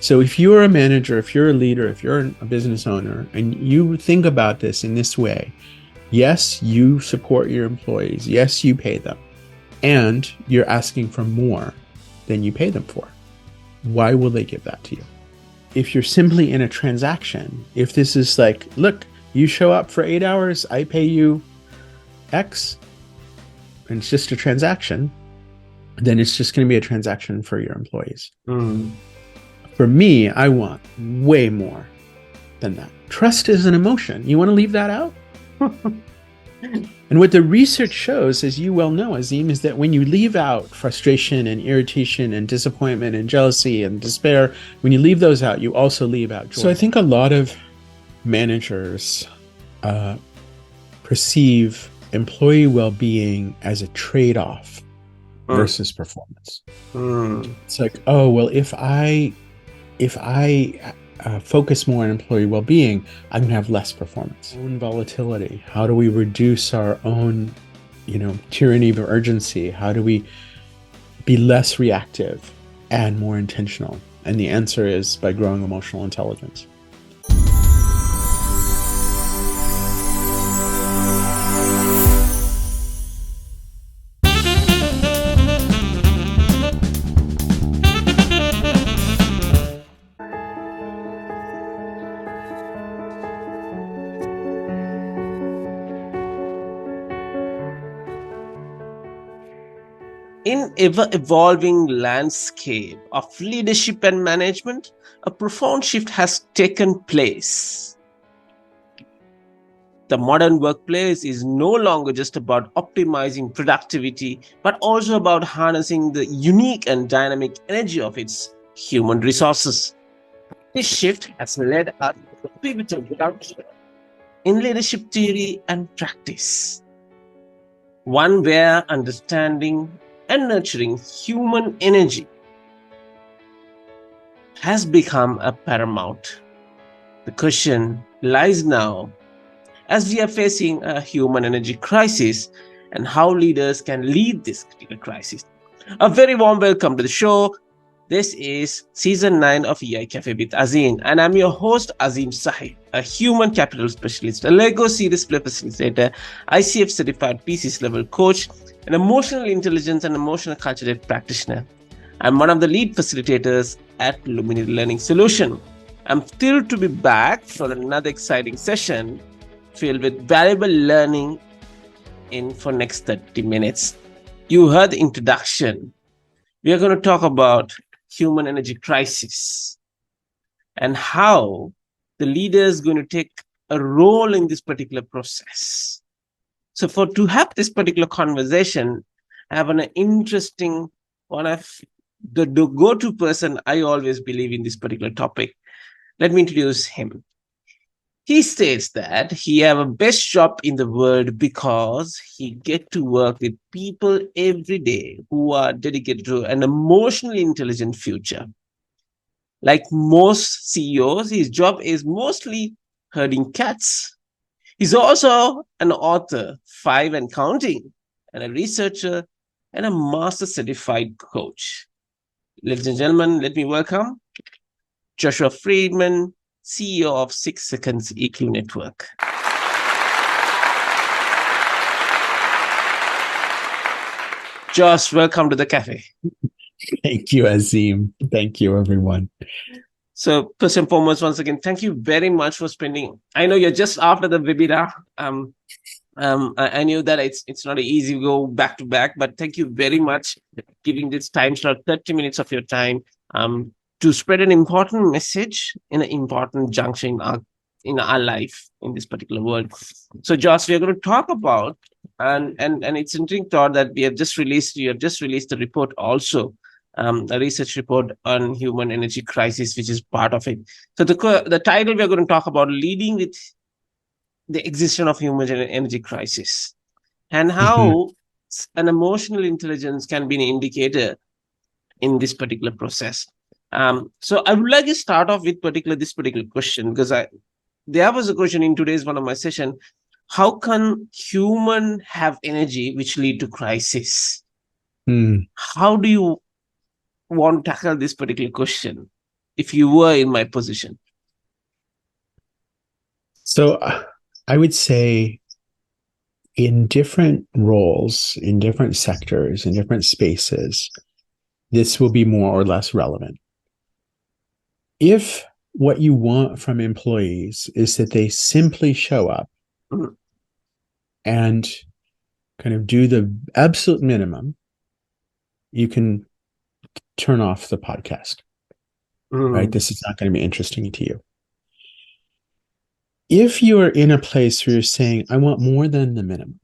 So if you're a manager, if you're a leader, if you're a business owner, and you think about this in this way, yes, you support your employees. Yes, you pay them. And you're asking for more than you pay them for. Why will they give that to you? If you're simply in a transaction, if this is like, look, you show up for 8 hours, I pay you X, and it's just a transaction, then it's just going to be a transaction for your employees. For me, I want way more than that. Trust is an emotion. You want to leave that out? And what the research shows, as you well know, Azim, is that when you leave out frustration and irritation and disappointment and jealousy and despair, when you leave those out, you also leave out joy. So I think a lot of managers perceive employee well-being as a trade-off versus performance. It's like, oh, well, if I focus more on employee well-being, I'm going to have less performance. Own volatility. How do we reduce our own, tyranny of urgency? How do we be less reactive and more intentional? And the answer is by growing emotional intelligence. In ever-evolving landscape of leadership and management, a profound shift has taken place. The modern workplace is no longer just about optimizing productivity, but also about harnessing the unique and dynamic energy of its human resources. This shift has led us to a pivotal juncture in leadership theory and practice, one where understanding and nurturing human energy has become a paramount. The question lies now, as we are facing a human energy crisis, and how leaders can lead this critical crisis. A very warm welcome to the show. This is season 9 of EI Cafe with Azim, and I'm your host, Azim Sahib, a human capital specialist, a Lego series play facilitator, ICF certified PCS level coach, an emotional intelligence and emotional culture practitioner. I'm one of the lead facilitators at Luminary Learning Solution. I'm thrilled to be back for another exciting session filled with valuable learning for next 30 minutes. You heard the introduction. We are going to talk about human energy crisis and how the leader is going to take a role in this particular process. So to have this particular conversation, I have an interesting one of the go-to person I always believe in this particular topic. Let me introduce him. He states that he have a best job in the world because he get to work with people every day who are dedicated to an emotionally intelligent future. Like most CEOs, his job is mostly herding cats. He's also an author, 5 and counting, and a researcher and a master certified coach. Ladies and gentlemen, let me welcome Joshua Freedman, CEO of 6 Seconds EQ Network. Josh, welcome to the cafe. Thank you, Azim. Thank you, everyone. So first and foremost, once again, thank you very much for spending. I know you're just after the webinar. I knew that it's not an easy go back to back, but thank you very much for giving this time slot, 30 minutes of your time, to spread an important message in an important juncture in our life in this particular world. So, Josh, we are going to talk about and it's interesting thought that you have just released a report also, a research report on human energy crisis, which is part of it. So the title we are going to talk about, leading with the existence of human energy crisis, and how an emotional intelligence can be an indicator in this particular process. So I would like to start off with this particular question, because there was a question in today's one of my session: how can human have energy which lead to crisis? How do you want to tackle this particular question? if you were in my position? So I would say in different roles, in different sectors, in different spaces, this will be more or less relevant. If what you want from employees is that they simply show up and kind of do the absolute minimum, you can turn off the podcast, right? This is not going to be interesting to you. If you are in a place where you're saying, I want more than the minimum,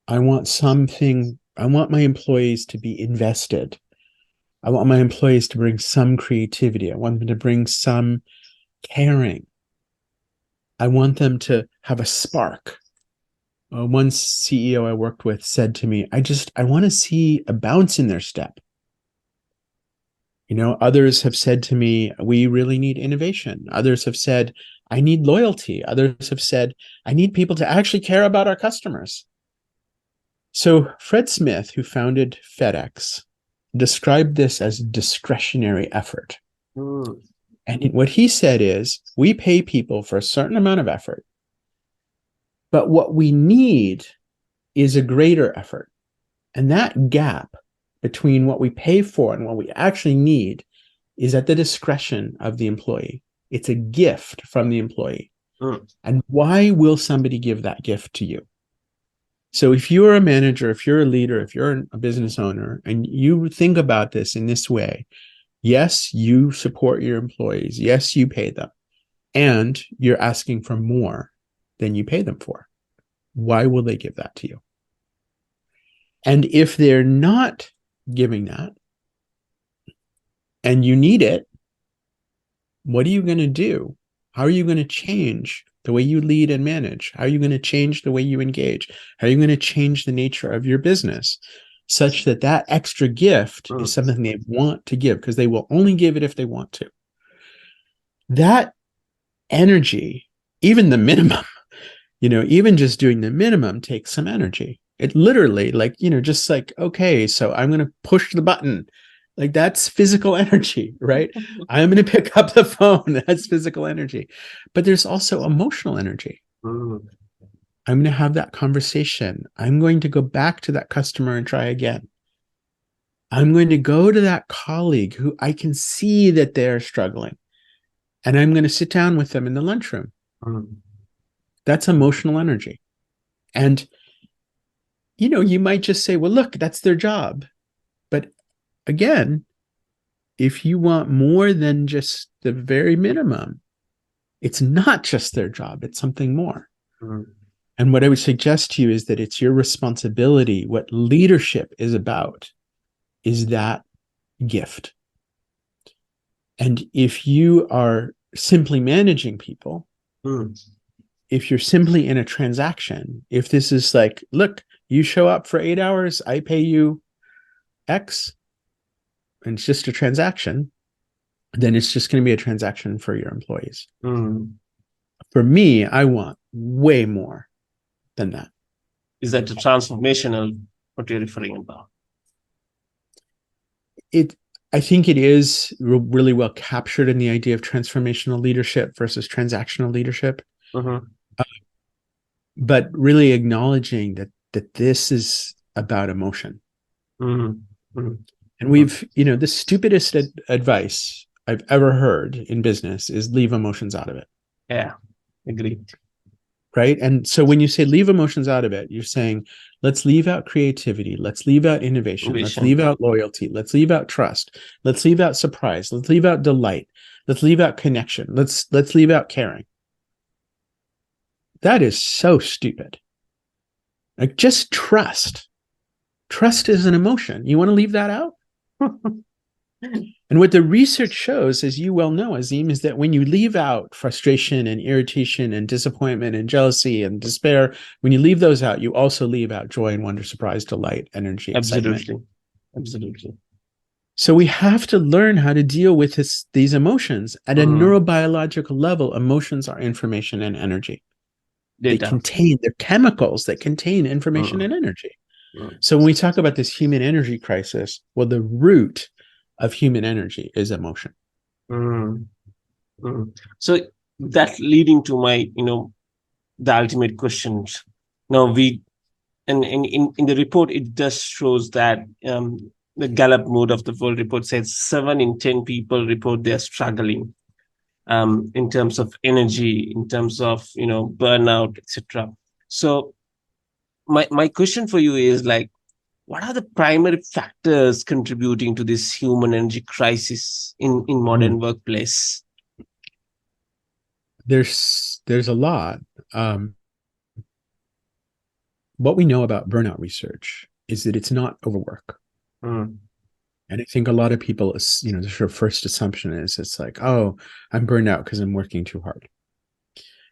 I want something, I want my employees to be invested. I want my employees to bring some creativity. I want them to bring some caring. I want them to have a spark. One CEO I worked with said to me, I want to see a bounce in their step. Others have said to me, we really need innovation. Others have said, I need loyalty. Others have said, I need people to actually care about our customers. So Fred Smith, who founded FedEx, described this as discretionary effort. And what he said is, we pay people for a certain amount of effort, but what we need is a greater effort. And that gap between what we pay for and what we actually need is at the discretion of the employee. It's a gift from the employee. And why will somebody give that gift to you? So if you're a manager, if you're a leader, if you're a business owner, and you think about this in this way, yes, you support your employees. Yes, you pay them. And you're asking for more than you pay them for. Why will they give that to you? And if they're not giving that and you need it, what are you going to do? How are you going to change the way you lead and manage? How are you going to change the way you engage? How are you going to change the nature of your business such that that extra gift is something they want to give, because they will only give it if they want to? That energy, even the minimum, even just doing the minimum takes some energy. It literally, just like, okay, so I'm going to push the button. Like, that's physical energy, right? I'm going to pick up the phone. That's physical energy. But there's also emotional energy. I'm going to have that conversation. I'm going to go back to that customer and try again. I'm going to go to that colleague who I can see that they're struggling, and I'm going to sit down with them in the lunchroom. That's emotional energy. And, you might just say, well, look, that's their job. But again, if you want more than just the very minimum, it's not just their job, it's something more. And what I would suggest to you is that it's your responsibility. What leadership is about is that gift. And if you are simply managing people, if you're simply in a transaction, if this is like, look, you show up for 8 hours, I pay you X, and it's just a transaction, then it's just going to be a transaction for your employees. For me, I want way more than that. Is that the transformational, what you're referring about? I think it is really well captured in the idea of transformational leadership versus transactional leadership. But really acknowledging that this is about emotion. And we've, the stupidest advice I've ever heard in business is leave emotions out of it. Yeah, agreed. Right? And so when you say leave emotions out of it, you're saying, let's leave out creativity. Let's leave out innovation. Let's leave out loyalty. Let's leave out trust. Let's leave out surprise. Let's leave out delight. Let's leave out connection. Let's leave out caring. That is so stupid. Like, just trust. Trust is an emotion. You want to leave that out? And what the research shows, as you well know, Azim, is that when you leave out frustration and irritation and disappointment and jealousy and despair, when you leave those out, you also leave out joy and wonder, surprise, delight, energy, excitement. Absolutely. So we have to learn how to deal with these emotions. At a neurobiological level, emotions are information and energy. They're chemicals that contain information and energy. So when we talk about this human energy crisis, well, the root of human energy is emotion. Mm, So that leading to my, the ultimate questions. Now we, and in the report, it just shows that the Gallup Mood of the World report says 7 in 10 people report they're struggling in terms of energy, in terms of burnout, etc. So my question for you is like, what are the primary factors contributing to this human energy crisis in modern workplace? There's a lot. What we know about burnout research is that it's not overwork. Mm, And I think a lot of people, the sort of first assumption is it's like, oh, I'm burned out because I'm working too hard.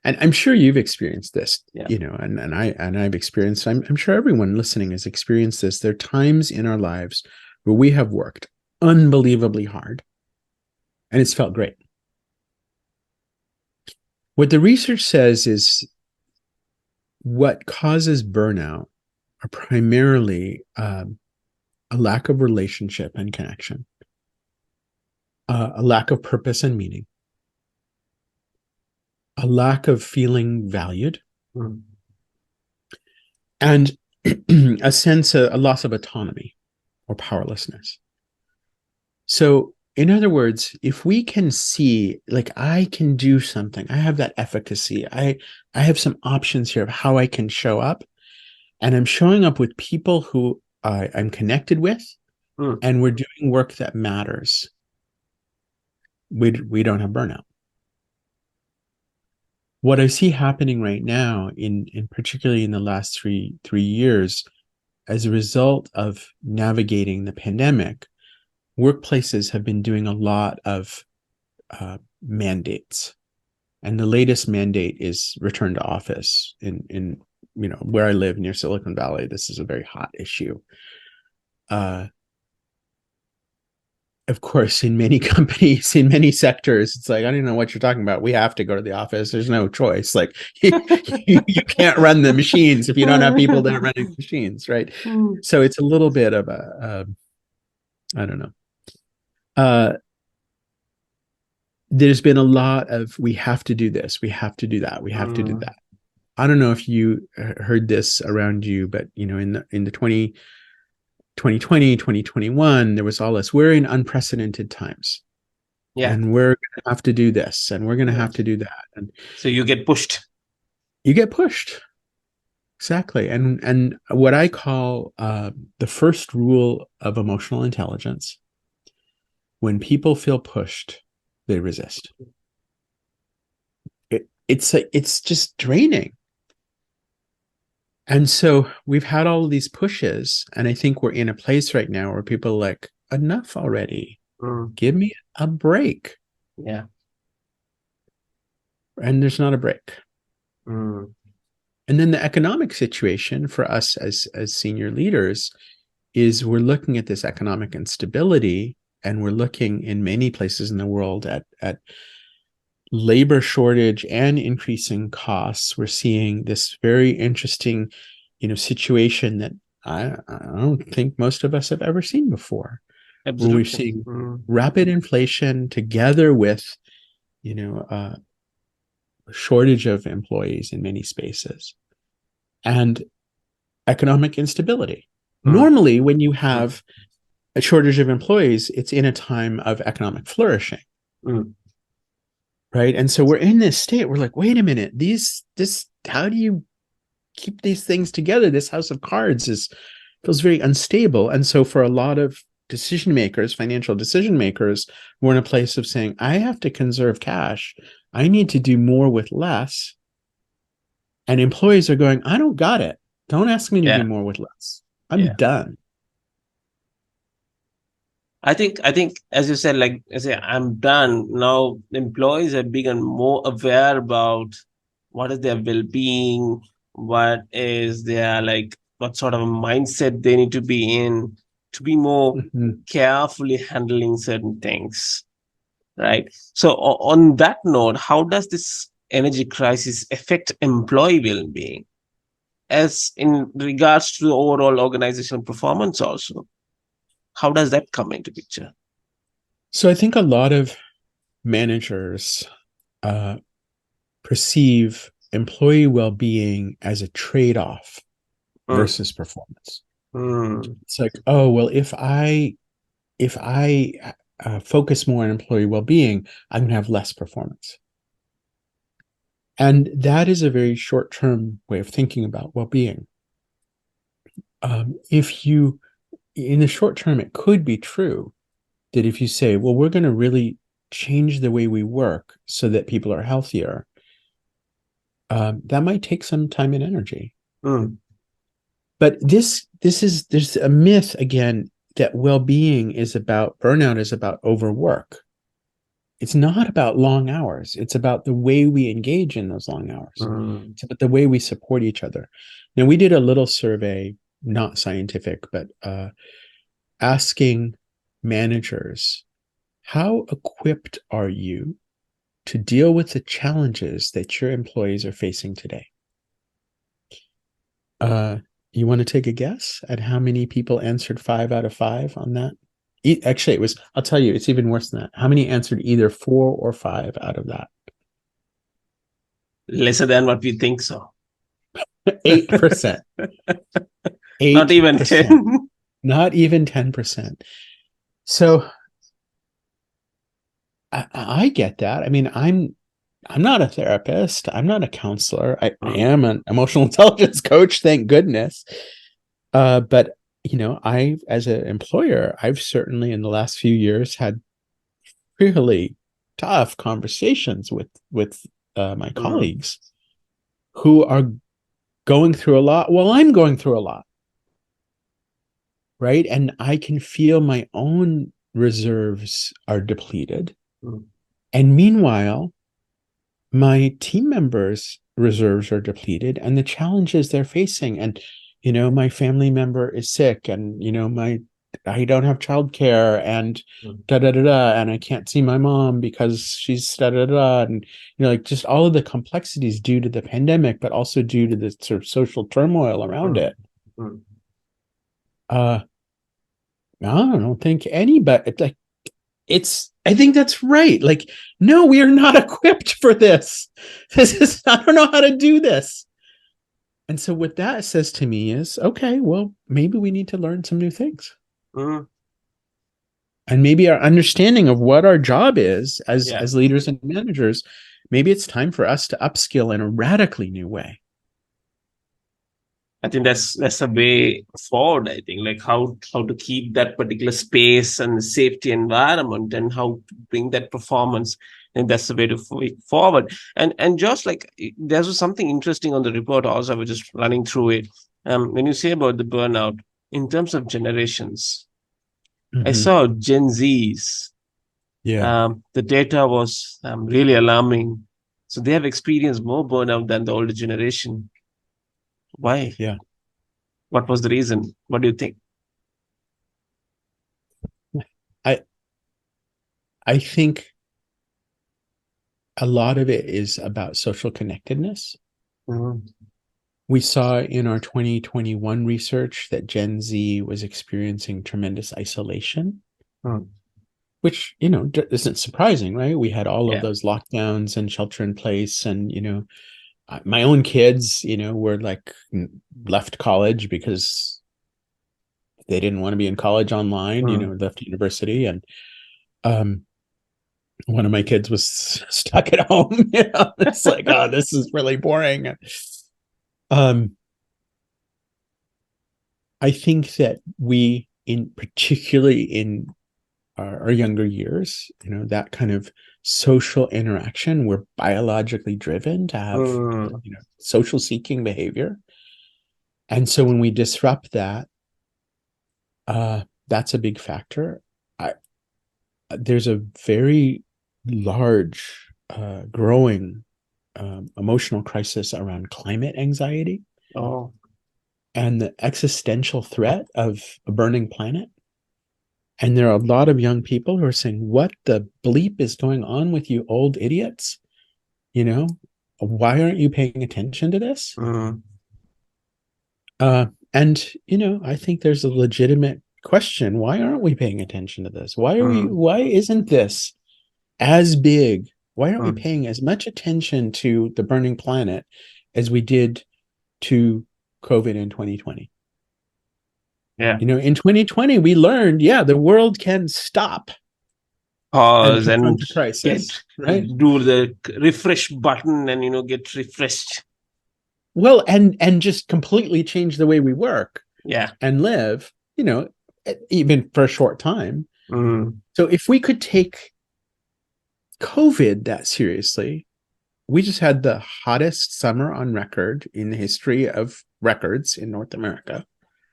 And I'm sure you've experienced this, yeah. and I've experienced, I'm sure everyone listening has experienced this. There are times in our lives where we have worked unbelievably hard and it's felt great. What the research says is what causes burnout are primarily a lack of relationship and connection, a lack of purpose and meaning, a lack of feeling valued, Mm, and a sense of a loss of autonomy or powerlessness. So, in other words, if we can see, like, I can do something, I have that efficacy, I have some options here of how I can show up, and I'm showing up with people who I'm connected with, mm, and we're doing work that matters, we don't have burnout. What I see happening right now, in particularly in the last three years, as a result of navigating the pandemic, workplaces have been doing a lot of mandates, and the latest mandate is return to office. In where I live near Silicon Valley, this is a very hot issue. Of course, in many companies, in many sectors, it's like, I don't know what you're talking about. We have to go to the office. There's no choice. Like, you can't run the machines if you don't have people that are running machines, right? mm, So it's a little bit of I don't know. Uh, there's been a lot of, we have to do this, we have to do that, we have to do that. I don't know if you heard this around you, but in the 2020, 2021, there was all this, we're in unprecedented times. yeah. And we're going to have to do this, and we're going to have Right. to do that. And So you get pushed. you get pushed. Exactly. And what I call the first rule of emotional intelligence: when people feel pushed, they resist. It's just draining. And so we've had all of these pushes, and I think we're in a place right now where people are like, enough already. Give me a break. Yeah. And there's not a break. Mm, And then the economic situation for us as senior leaders is we're looking at this economic instability, and we're looking in many places in the world at labor shortage and increasing costs. We're seeing this very interesting, situation that I don't think most of us have ever seen before, where we're absolutely. seeing rapid inflation together with, a shortage of employees in many spaces, and economic instability. Normally, when you have a shortage of employees, it's in a time of economic flourishing. Right. And so we're in this state, we're like, wait a minute, how do you keep these things together? This house of cards feels very unstable. And so for a lot of decision makers, financial decision makers, we're in a place of saying, I have to conserve cash. I need to do more with less. And employees are going, I don't got it. Don't ask me to do more with less. I'm done. I think as you said, like I say, I'm done. Now employees have become more aware about what is their well-being, what is their what sort of a mindset they need to be in to be more carefully handling certain things. Right. So on that note, how does this energy crisis affect employee well-being as in regards to the overall organizational performance also? How does that come into picture? So I think a lot of managers perceive employee well-being as a trade-off Mm. versus performance. Mm. It's like, oh, well, if I focus more on employee well-being, I'm going to have less performance. And that is a very short-term way of thinking about well-being. If you, in the short term, it could be true that if you say, well, we're going to really change the way we work so that people are healthier, that might take some time and energy. Mm. But there's a myth again that well-being is about burnout is about overwork. It's not about long hours. It's about the way we engage in those long hours. Mm. It's about the way we support each other. Now, we did a little survey, not scientific, but asking managers, how equipped are you to deal with the challenges that your employees are facing today? You want to take a guess at how many people answered 5 out of 5 on that? Actually, it was, I'll tell you, it's even worse than that. How many answered either 4 or 5 out of that? Lesser than what we think so. 8%. 8%. Not even 10. Not even 10%. So I get that. I mean, I'm not a therapist. I'm not a counselor. I am an emotional intelligence coach, thank goodness. But I, as an employer, I've certainly in the last few years had really tough conversations with my colleagues who are going through a lot. Well, I'm going through a lot, right? And I can feel my own reserves are depleted. And meanwhile, my team members' reserves are depleted and the challenges they're facing. And, my family member is sick and, I don't have childcare and and I can't see my mom because she's and, like just all of the complexities due to the pandemic, but also due to the sort of social turmoil around it. I don't think anybody, like, I think that's right. Like, no, we are not equipped for this. I don't know how to do this. And so what that says to me is, okay, well, maybe we need to learn some new things. And maybe our understanding of what our job is as leaders and managers, maybe it's time for us to upskill in a radically new way. I think that's a way forward. I think like how to keep that particular space and safety environment and how to bring that performance. And that's the way to forward. And just like there was something interesting on the report also. I was just running through it. When you say about the burnout in terms of generations, I saw Gen Zs. Yeah. The data was really alarming. So they have experienced more burnout than the older generation. Why? Yeah. What was the reason? What do you think? I think a lot of it is about social connectedness. We saw in our 2021 research that Gen Z was experiencing tremendous isolation, which, isn't surprising, right? We had all of those lockdowns and shelter in place. And, my own kids, were like left college because they didn't want to be in college online, left university. And one of my kids was stuck at home. It's like, oh, this is really boring. I think that we, particularly in our younger years, that kind of social interaction, we're biologically driven to have social seeking behavior. And so when we disrupt that, that's a big factor. There's a very large, growing emotional crisis around climate anxiety. And the existential threat of a burning planet. And there are a lot of young people who are saying, what the bleep is going on with you old idiots? Why aren't you paying attention to this? And, I think there's a legitimate question. Why aren't we paying attention to this? Why isn't this as big? Why aren't we Mm. paying as much attention to the burning planet as we did to COVID in 2020? Yeah. You know, in 2020, we learned, yeah, the world can stop and Pause and confront the get crisis, right? do the refresh button and get refreshed. Well, and just completely change the way we work Yeah. and live, you know, even for a short time. Mm. So if we could take COVID that seriously, we just had the hottest summer on record in the history of records in North America,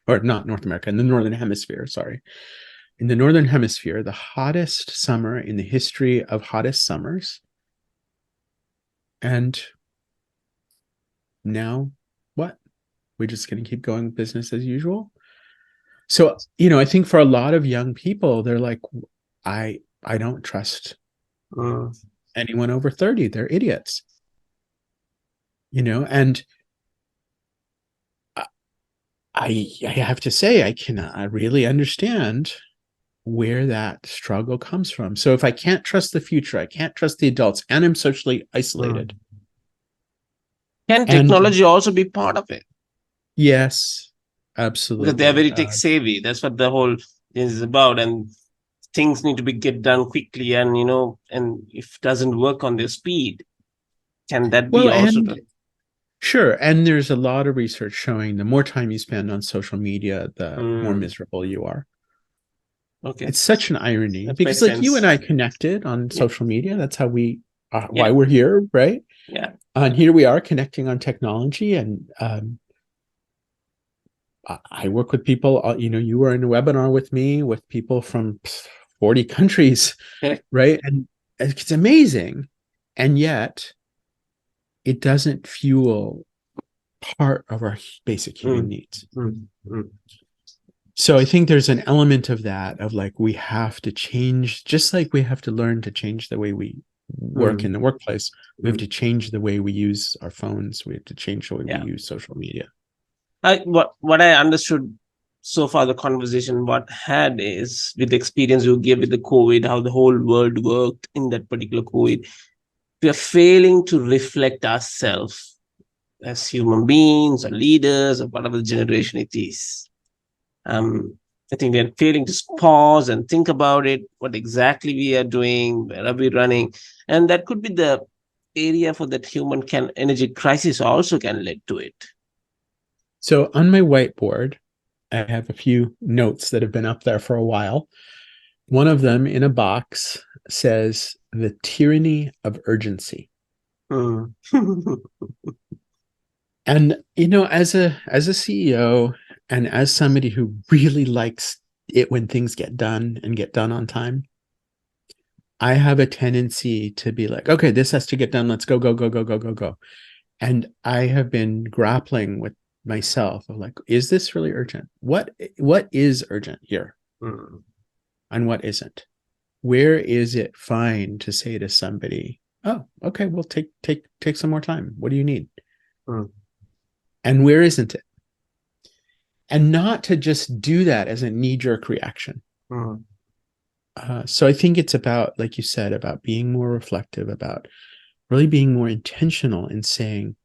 or not North America, in the Northern Hemisphere, sorry. In the Northern Hemisphere, the hottest summer in the history of hottest summers. And now what? We're just going to keep going business as usual. So, you know, I think for a lot of young people, they're like, I don't trust anyone over 30. They're idiots. You know, and I have to say, I really understand where that struggle comes from. So if I can't trust the future, I can't trust the adults, and I'm socially isolated. Can And technology also be part of it? yes, Because they are absolutely. very tech savvy. That's what the whole thing is about. And things need to be get done quickly. And, and if it doesn't work on their speed, can that be Well, also and done? sure. And there's a lot of research showing the more time you spend on social media, the more miserable you are. Okay. It's such an irony That because makes like you and sense. I connected on Yeah. social media. That's how we Yeah. why we're here, right? Yeah. And here we are connecting on technology. And I work with people, you know, you were in a webinar with me with people from 40 countries, Okay. right? And it's amazing. And yet it doesn't fuel part of our basic human needs. So I think there's an element of that, of like, we have to change, just like we have to learn to change the way we work in the workplace. We have to change the way we use our phones. We have to change the way we use social media. What I understood so far, the conversation what had is with the experience you gave with the COVID, how the whole world worked in that particular COVID. We are failing to reflect ourselves as human beings or leaders or whatever generation it is. I think they're failing to pause and think about it, what exactly we are doing, where are we running, and that could be the area for that human energy crisis also can lead to it. So on my whiteboard, I have a few notes that have been up there for a while. One of them in a box says the tyranny of urgency. And, you know, as a CEO and as somebody who really likes it when things get done and get done on time, I have a tendency to be like, okay, this has to get done. Let's go, go, go, go, go, go, go. And I have been grappling with myself of like, is this really urgent? What is urgent here? And what isn't? Where is it fine to say to somebody, oh, okay, well, take some more time. What do you need? And where isn't it? And not to just do that as a knee-jerk reaction. So I think it's about, like you said, about being more reflective, about really being more intentional in saying,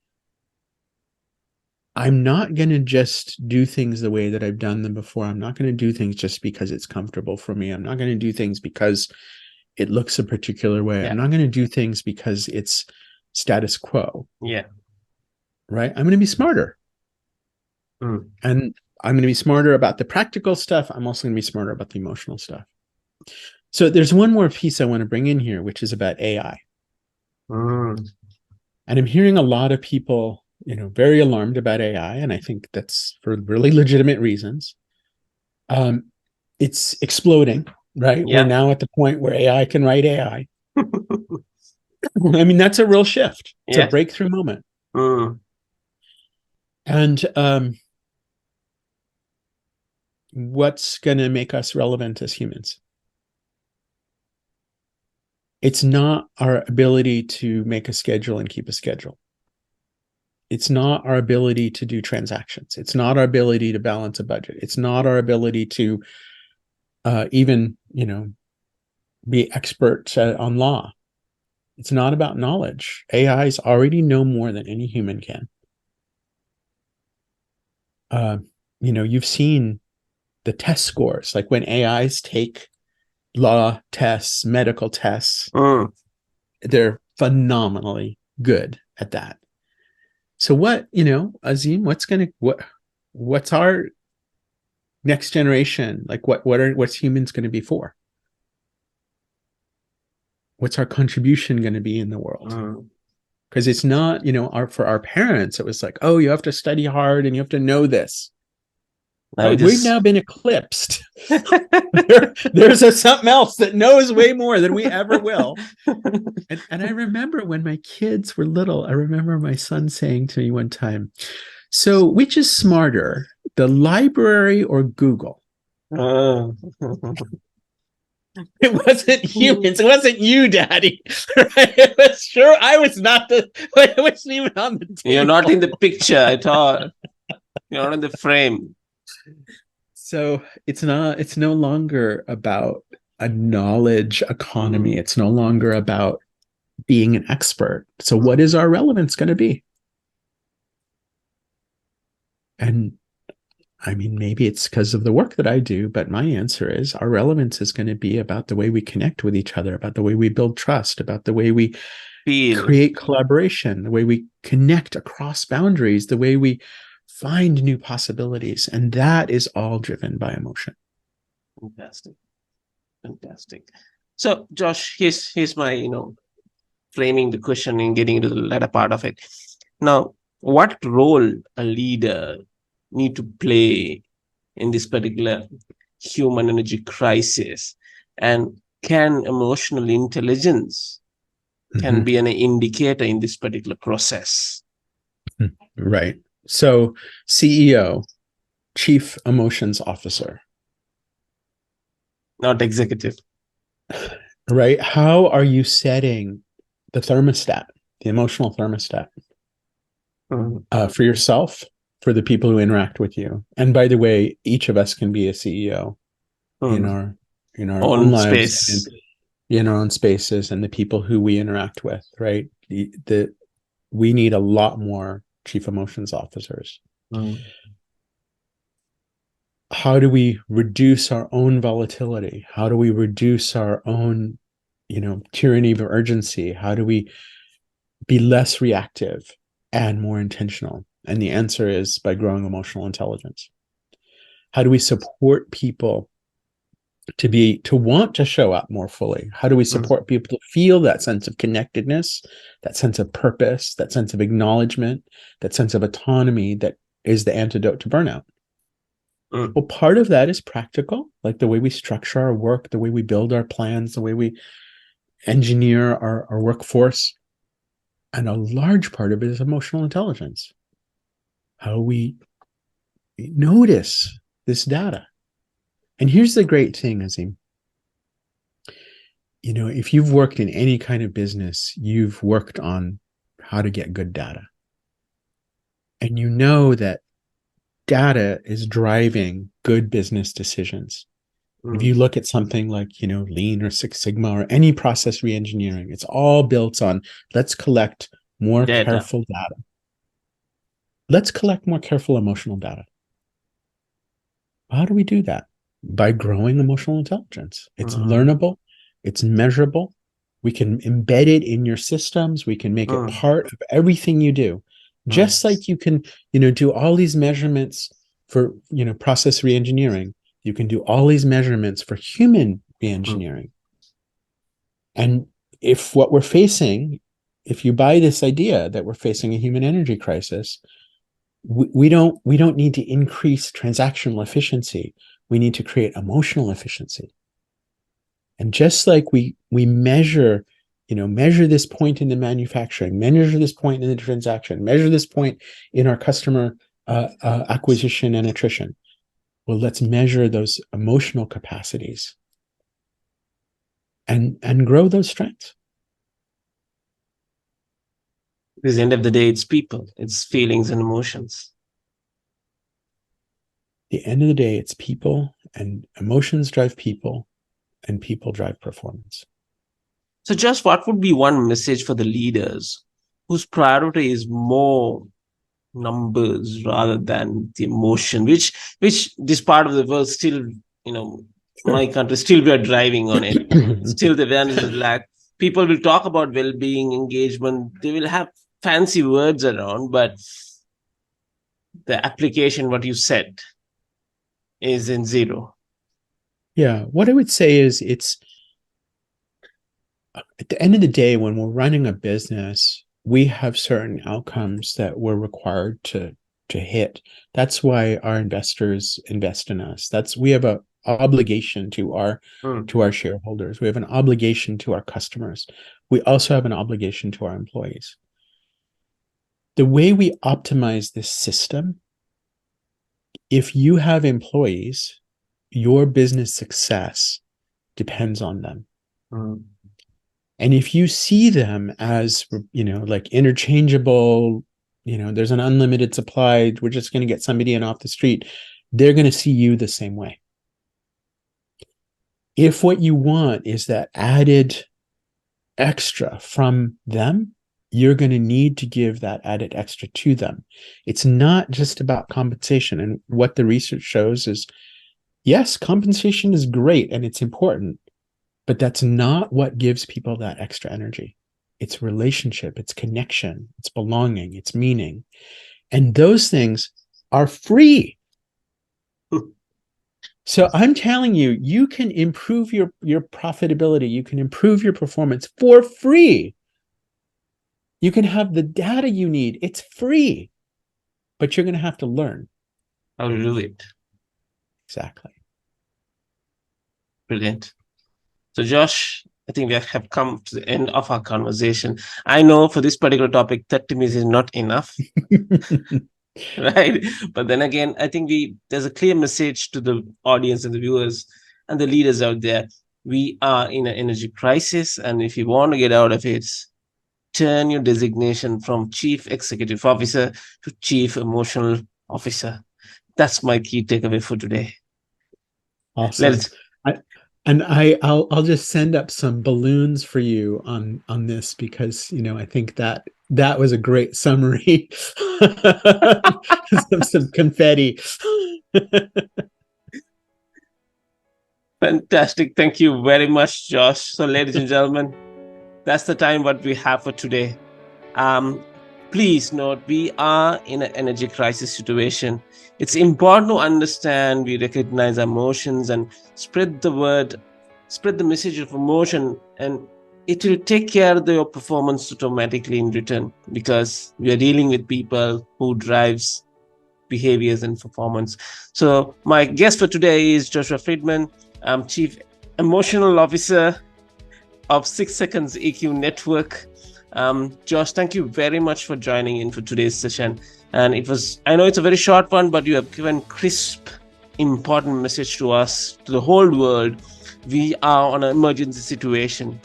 I'm not going to just do things the way that I've done them before. I'm not going to do things just because it's comfortable for me. I'm not going to do things because it looks a particular way. I'm not going to do things because it's status quo. Yeah. Right? I'm going to be smarter. And I'm going to be smarter about the practical stuff. I'm also going to be smarter about the emotional stuff. So there's one more piece I want to bring in here, which is about AI. And I'm hearing a lot of people, you know, very alarmed about AI. And I think that's for really legitimate reasons. It's exploding, right? Yeah. We're now at the point where AI can write AI. I mean, that's a real shift. It's a breakthrough moment. And what's going to make us relevant as humans? It's not our ability to make a schedule and keep a schedule. It's not our ability to do transactions. It's not our ability to balance a budget. It's not our ability to even, you know, be experts on law. It's not about knowledge. AIs already know more than any human can. You've seen the test scores, like when AIs take law tests, medical tests, they're phenomenally good at that. So what, Azim, what's our next generation? Like what's humans going to be for? What's our contribution going to be in the world? Because it's not, for our parents, it was like, oh, you have to study hard and you have to know this. We've now been eclipsed. There's something else that knows way more than we ever will. And I remember when my kids were little, I remember my son saying to me one time, so which is smarter, the library or Google? It wasn't humans. It wasn't you, Daddy. Right? It was sure I was not it wasn't even on the table. You're not in the picture at all. You're not in the frame. So it's no longer about a knowledge economy. It's no longer about being an expert. So what is our relevance going to be? And I mean, maybe it's because of the work that I do, but my answer is our relevance is going to be about the way we connect with each other, about the way we build trust, about the way we create collaboration, the way we connect across boundaries, the way we find new possibilities. And that is all driven by emotion. Fantastic. So, Josh, here's my, framing the question and getting into the latter part of it. Now, what role a leader need to play in this particular human energy crisis, and can emotional intelligence can be an indicator in this particular process? Right. So CEO, Chief Emotions Officer. Not executive. Right. How are you setting the thermostat, the emotional thermostat for yourself, for the people who interact with you? And by the way, each of us can be a CEO in our own lives, space. In our own spaces, and the people who we interact with, right? We need a lot more chief emotions officers. How do we reduce our own volatility? How do we reduce our own, tyranny of urgency? How do we be less reactive and more intentional? And the answer is by growing emotional intelligence. How do we support people to want to show up more fully? How do we support people to feel that sense of connectedness, that sense of purpose, that sense of acknowledgement, that sense of autonomy that is the antidote to burnout? Well, part of that is practical, like the way we structure our work, the way we build our plans, the way we engineer our workforce. And a large part of it is emotional intelligence. How we notice this data. And here's the great thing, Azim. If you've worked in any kind of business, you've worked on how to get good data. And you know that data is driving good business decisions. If you look at something like, Lean or Six Sigma or any process reengineering, it's all built on, let's collect more careful data. Let's collect more careful emotional data. How do we do that? By growing emotional intelligence. It's learnable. It's measurable. We can embed it in your systems. We can make it part of everything you do. Just like you can, do all these measurements for, process reengineering. You can do all these measurements for human reengineering. And if what we're facing, if you buy this idea that we're facing a human energy crisis, we don't need to increase transactional efficiency. We need to create emotional efficiency. And just like we measure this point in the manufacturing, measure this point in the transaction, measure this point in our customer acquisition and attrition. Well, let's measure those emotional capacities and grow those strengths. Because at the end of the day, it's people, it's feelings and emotions. At the end of the day, it's people, and emotions drive people. and people drive performance. So just what would be one message for the leaders whose priority is more numbers rather than the emotion, which this part of the world still, my country, still we are driving on it. Still the awareness is lack. People will talk about well-being, engagement. They will have fancy words around, but the application, what you said, is in zero. Yeah. What I would say is it's at the end of the day, when we're running a business, we have certain outcomes that we're required to hit. That's why our investors invest in us. We have an obligation to our shareholders. We have an obligation to our customers. We also have an obligation to our employees. The way we optimize this system, if you have employees, your business success depends on them. And if you see them as, like interchangeable, there's an unlimited supply, we're just going to get somebody in off the street, they're going to see you the same way. If what you want is that added extra from them, you're going to need to give that added extra to them. It's not just about compensation. And what the research shows is, yes, compensation is great and it's important, but that's not what gives people that extra energy. It's relationship, it's connection, it's belonging, it's meaning. And those things are free. So I'm telling you, you can improve your profitability, you can improve your performance for free. You can have the data you need. It's free, but you're going to have to learn how to do it. Exactly. Brilliant. So Josh, I think we have come to the end of our conversation. I know for this particular topic, 30 minutes is not enough. Right. But then again, I think there's a clear message to the audience and the viewers and the leaders out there. We are in an energy crisis. And if you want to get out of it, turn your designation from Chief Executive Officer to Chief Emotional Officer. That's my key takeaway for today. Awesome. I'll just send up some balloons for you on this, because I think that was a great summary. some confetti. Fantastic. Thank you very much, Josh. So ladies and gentlemen, that's the time what we have for today. Please note, we are in an energy crisis situation. It's important to understand, we recognize emotions and spread the word, spread the message of emotion, and it will take care of your performance automatically in return, because we are dealing with people who drives behaviors and performance. So my guest for today is Joshua Freedman. I'm Chief Emotional Officer of 6 Seconds EQ Network. Josh, thank you very much for joining in for today's session. And I know it's a very short one, but you have given crisp, important message to us, to the whole world. We are on an emergency situation.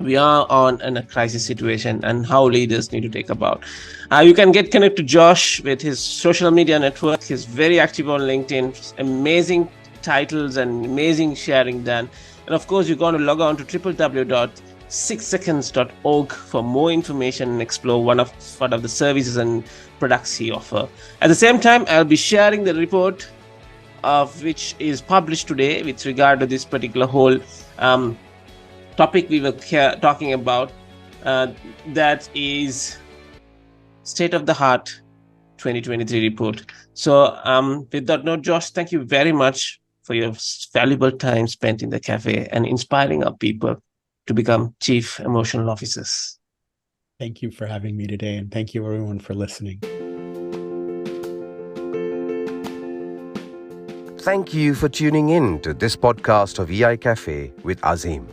We are on a crisis situation, and how leaders need to take about. You can get connected to Josh with his social media network. He's very active on LinkedIn, amazing titles and amazing sharing done. And of course, you're going to log on to www.6seconds.org for more information and explore one of the services and products he offers. At the same time, I'll be sharing the report of which is published today with regard to this particular whole topic we were talking about. That is State of the Heart 2023 report. So with that note, Josh, thank you very much for your valuable time spent in the cafe and inspiring our people to become Chief Emotional Officers. Thank you for having me today, and thank you everyone for listening. Thank you for tuning in to this podcast of EI Cafe with Azim.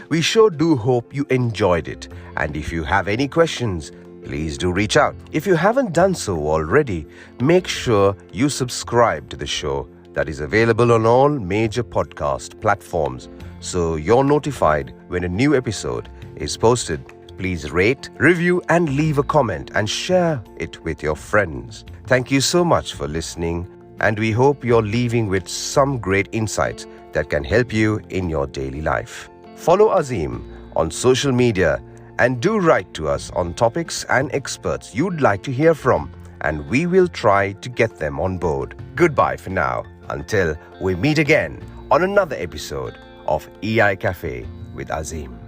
We sure do hope you enjoyed it, and if you have any questions, please do reach out. If you haven't done so already, make sure you subscribe to the show that is available on all major podcast platforms, so you're notified when a new episode is posted. Please rate, review, and leave a comment and share it with your friends. Thank you so much for listening, and we hope you're leaving with some great insights that can help you in your daily life. Follow Azim on social media and do write to us on topics and experts you'd like to hear from, and we will try to get them on board. Goodbye for now, until we meet again on another episode of EI Cafe with Azim.